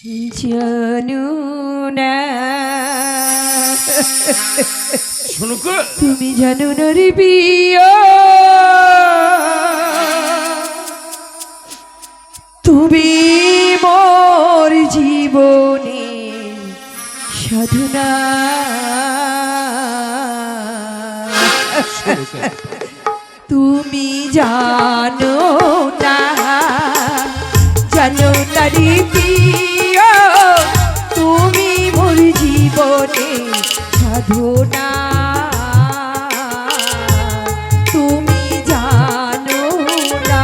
জানো না শোনো গো, তুমি জানো না রে প্রিয়, তুমি মোর জীবনে সাধনা। তুমি জানো না, জানো না রে প্রিয়, তুমি মোর জীবনে সাধনা। তুমি জানো না।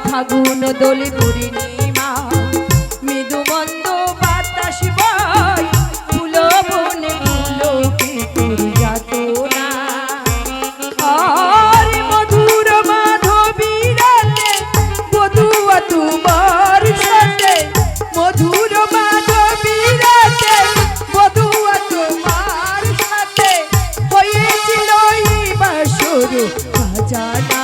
ফাগুন দোলে পূর্ণিমা, মৃদু মন্দ বাতাস বয়, ফুল বনে ফুল যাতনা। আর মধুর মাধবী রাতে বধুয়া তোমার সাথে, মধুর মাধবী রাতে বধুয়া তোমার সাথে, হয়েছিল এই বাসর সাজানা।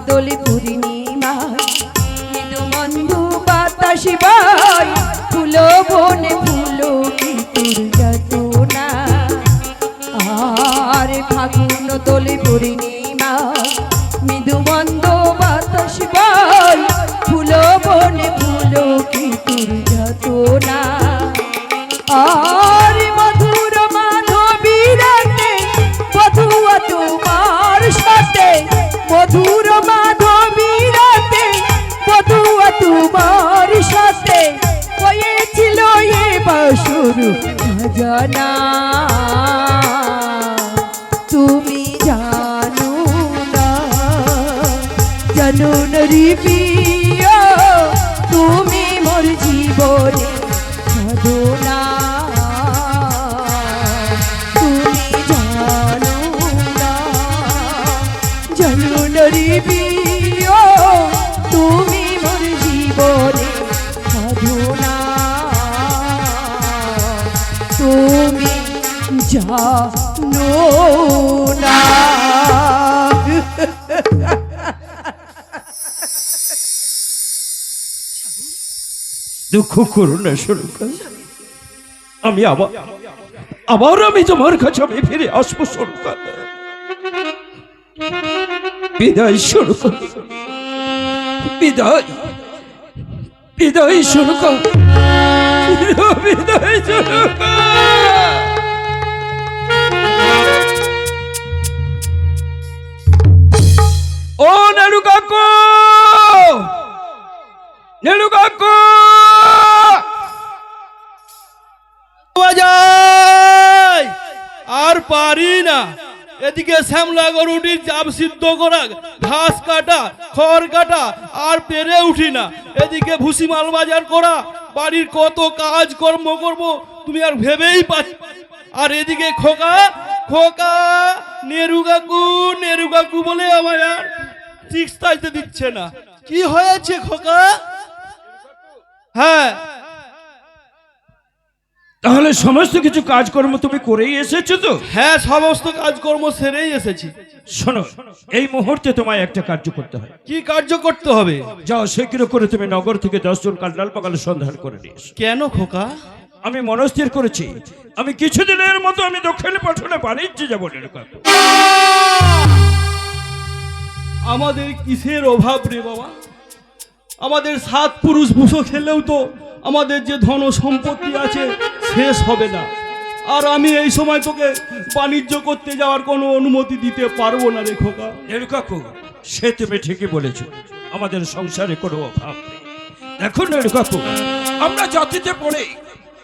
দোলে পূর্ণিমা, মৃদু মন্দ বাতাস বয়, ফুল বনে ফুল যাতনা। আর ফাগুন দোলে পূর্ণিমা, মৃদু মন্দ বাতাস বয়, ফুল বনে ফুল যাতনা। আর মধুর মাধবী রাতে বধুয়া তোমার সাথে, মধুর মাধবী রাতে বধুয়া তোমার সাথে, হয়েছিল এ বাসর সাজানা। তুমি জানো না, জানো না রে প্রিয়, তুমি মোর জীবনে সাধনা। তুমি জানো না, জানো না রে প্রিয়, তুমি মোর জীবনে সাধনা। তুমি জানো না। দুঃখ করো না সরকার, আমি আবার আমি তোমার কাছে আমি ফিরে আসবো সরকার। বিদায় সরকার। বিদায় বিদায় সরকার, বিদায় সরকার। ও নেড়ু কাকু, নেড়ু কাকু, বাজাই আর পারি না। এদিকে শ্যামলা গরুটির জাব সিদ্ধ করা, ঘাস কাটা, খড় কাটা, আর পেরে উঠি না। এদিকে ভুসি মাল বাজার করা, বাড়ির কত কাজ কর্ম করব তুমি আর ভেবেই পারি। আর এদিকে খোকা খোকা নেরু কাকু বলে আমায় আর ঠিক তাইতে দিচ্ছে না। কি হয়েছে খোকা? হ্যাঁ, তাহলে সমস্ত কিছু কাজকর্ম তুমি করেই এসেছো তো? হ্যাঁ, সমস্ত কাজকর্ম সেরেই এসেছি। শোনো, এই মুহূর্তে তোমায় একটা কার্য করতে হয়। কি কার্য করতে হবে? যাও, শীঘ্র করে তুমি নগর থেকে 10 জন কান্ডাল পাকালে সন্ধান করে নিয়ে এসো। কেন খোকা? আমি মনস্থির করেছি, আমি কিছুদিনের মতো আমি দক্ষিণ পাঠনে বাণিজ্যে যাবো। আমাদের কিসের অভাব রে বাবা? আমাদের 7 পুরুষ ভুষো খেলেও তো আমাদের যে ধন সম্পত্তি আছে শেষ হবে না। আর আমি এই সময় তোকে বাণিজ্য করতে যাওয়ার কোনো অনুমতি দিতে পারবো না রে খোকা। নেড়ু কাকু, সে তুমি ঠিকই বলেছো, আমাদের সংসারে কোনো অভাব নেই। দেখো নেড়ু কাকু, আমরা জাতিতে পড়ে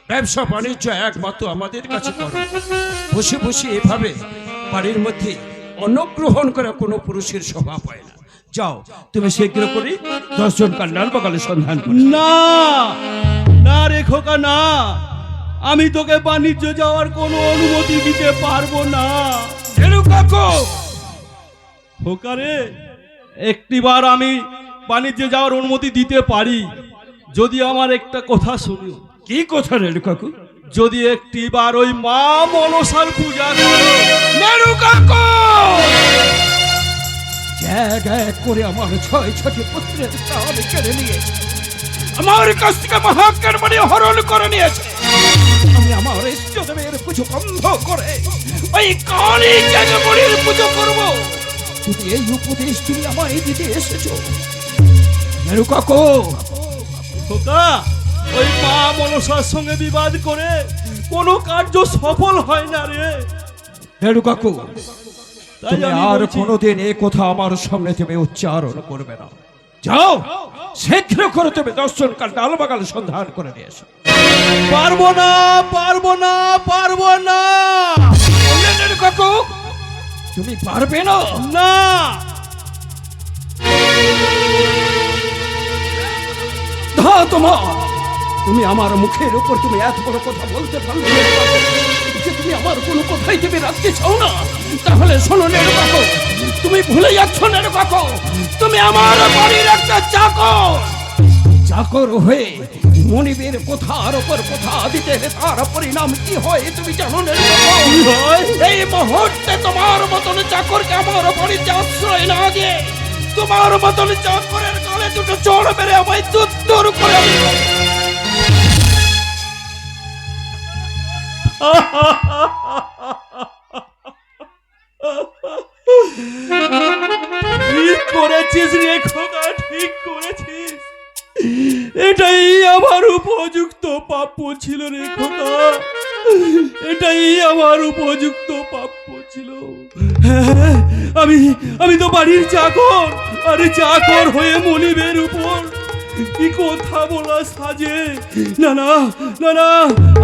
ব্যবসা বাণিজ্য একমাত্র আমাদের কাছে করো। বসে বসে এভাবে বাড়ির মধ্যে অন্নগ্রহণ করা কোনো পুরুষের স্বভাব হয় না। যাও, তুমি শীঘ্র করে 10 জন কান্ডাল পাকালে সন্ধান করো। না না রে খোকা, না, আমি তোকে বাণিজ্য যাওয়ার কোনো অনুমতি দিতে পারবো না। নেড়ু কাকু, খোকা রে, একটিবার আমি বাণিজ্যে যাওয়ার অনুমতি দিতে পারি যদি আমার একটা কথা শুনি। কি কথা নেড়ু কাকু? যদি একটিবার ওই মা মনসার পূজা করো। নেড়ু কাকু, এক এক করে আমার 6 পুত্রের প্রাণ কেড়ে নিয়ে আমার কাছ থেকে মহাজ্ঞান মানে হরণ করে নিয়েছে। আমি আমার ইষ্টদেবের পুজো বন্ধ করে ওই কালী জ্ঞানমণির পুজো করব। তুমি এই উপদেশ তুমি আমায় দিতে এসেছো নেড়ু কাকু? খোকা, ওই মা মনসার সঙ্গে বিবাদ করে কোনো কার্য সফল হয় না রে। নেড়ু কাকু, তাই তুমি আমি আর বলছি, কোনোদিন এই কথা আমার সামনে তুমি উচ্চারণ করবে না। যাও, শীঘ্র করে তুমি 10 জন কান্ডাল পাকালে সন্ধান করে নিয়ে এসো। পারবো না, পারবো না, পারবো না। বললে নেড়ু কাকু, তুমি পারবে না? না, ধা তোমার, তুমি আমার মুখের উপর তুমি এত বড় কথা বলতে পারলে নেড়ু কাকু, যে তুমি আমার কোনো কথাই তুমি রাখতে চাও না। তাহলে শোনো নেড়ু কাকু, তুমি ভুলে যাচ্ছ নেড়ু কাকু, তুমি আমার বাড়ির একটা চাকর। চাকর হয়ে মনিবের কথার উপর কথা দিতে তার পরিণাম কি হয় তুমি জানো নেড়ু কাকু? এই মুহূর্তে তোমার মতন চাকরকে আমার বাড়িতে আশ্রয় না দিয়ে তোমার মতন চাকরের গালে দুটো চড় মেরে আমায় দুত্তর করে দিল। ঠিক করেছিস রে খোকা, ঠিক করেছিস। এটাই আমার উপযুক্ত প্রাপ্য ছিল রে খোকা, এটাই আমার উপযুক্ত প্রাপ্য ছিল। হ্যাঁ, আমি তো বাড়ির চাকর, আরে চাকর হয়ে মনিবের উপর কি কথা বলা সাজে। না না না না,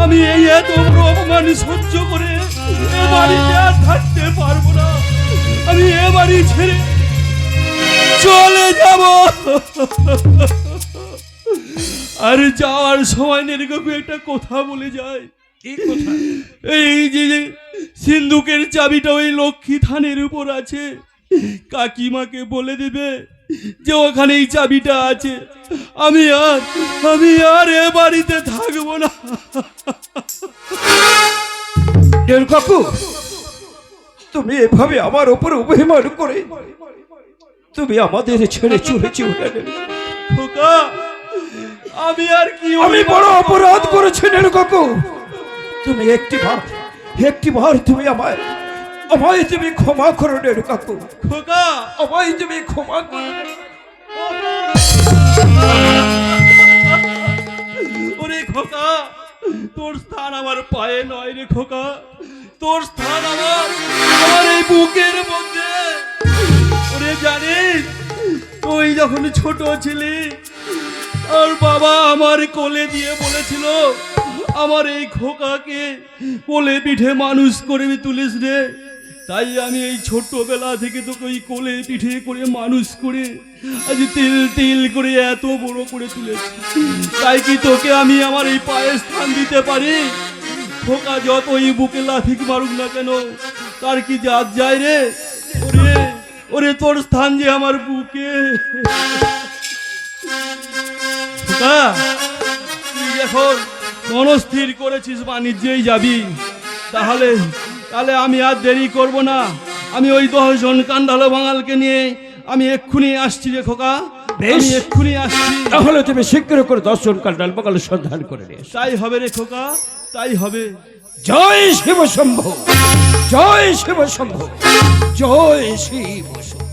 আমি এই এত বড় অপমান সহ্য করে এ বাড়িতে আর থাকতে পারবো না। আমি এ বাড়ি ছেড়ে চলে যাব। আর যাওয়ার সময় নেরকাকু একটা কথা বলে যায়। কি কথা? এই যে সিন্ধুকের চাবিটা ওই লক্ষ্মী থানের উপর আছে, কাকিমাকে বলে দেবে যে ওখানে এই চাবিটা আছে। আমি আর এ বাড়িতে থাকবো না। নেড়ু কাকু, তুমি এভাবে আমার উপর অভিমান করে তুমি আমাদের ছেড়ে চলেছি। খোকা, আমি আর কি, আমি বড় অপরাধ করেছি নেড়ু কাকু। তুমি একটিবার তুমি আমায় তুমি ক্ষমা করো নেড়ু কাকু। খোকা, আমায় তুমি ক্ষমা করো। তোর স্থান আমার পায়ে নয় রে খোকা, তোর স্থান আমার এই বুকের মধ্যে। ওরে জানিস, তুই যখন ছোট ছিলি আর বাবা আমার কোলে দিয়ে বলেছিল আমার এই খোকাকে কোলে পিঠে মানুষ করে তুলিস রে, তাই আমি এই ছোট্টবেলা থেকে তোকে ওই কোলে পিঠে করে মানুষ করে আজ তিল তিল করে এত বড় করে তুলেছি। তাই কি তোকে আমি আমার এই পায়ে স্থান দিতে পারি? খোকা যতই বুকে লাথি মারুক না কেন, তার কি জাত যায় রে? ওরে ওরে, তোর স্থান যে আমার বুকে। খোকা, তুই এখন মনস্থির করেছিস বাণিজ্যেই যাবি, তাহলে তাহলে আমি আর দেরি করব না। আমি ওই 10 জন কান্ডালো বাঙালকে নিয়ে আমি এক্ষুনি আসছি রে খোকা, আমি এক্ষুনি আসছি। তাহলে তুমি শীঘ্র করে 10 জন কান্ডাল বাঙাল সন্ধান করে নিয়ে এসো। তাই হবে রে খোকা, তাই হবে। জয় শিব শম্ভু, জয় শিব শম্ভু, জয় শিব শম্ভু।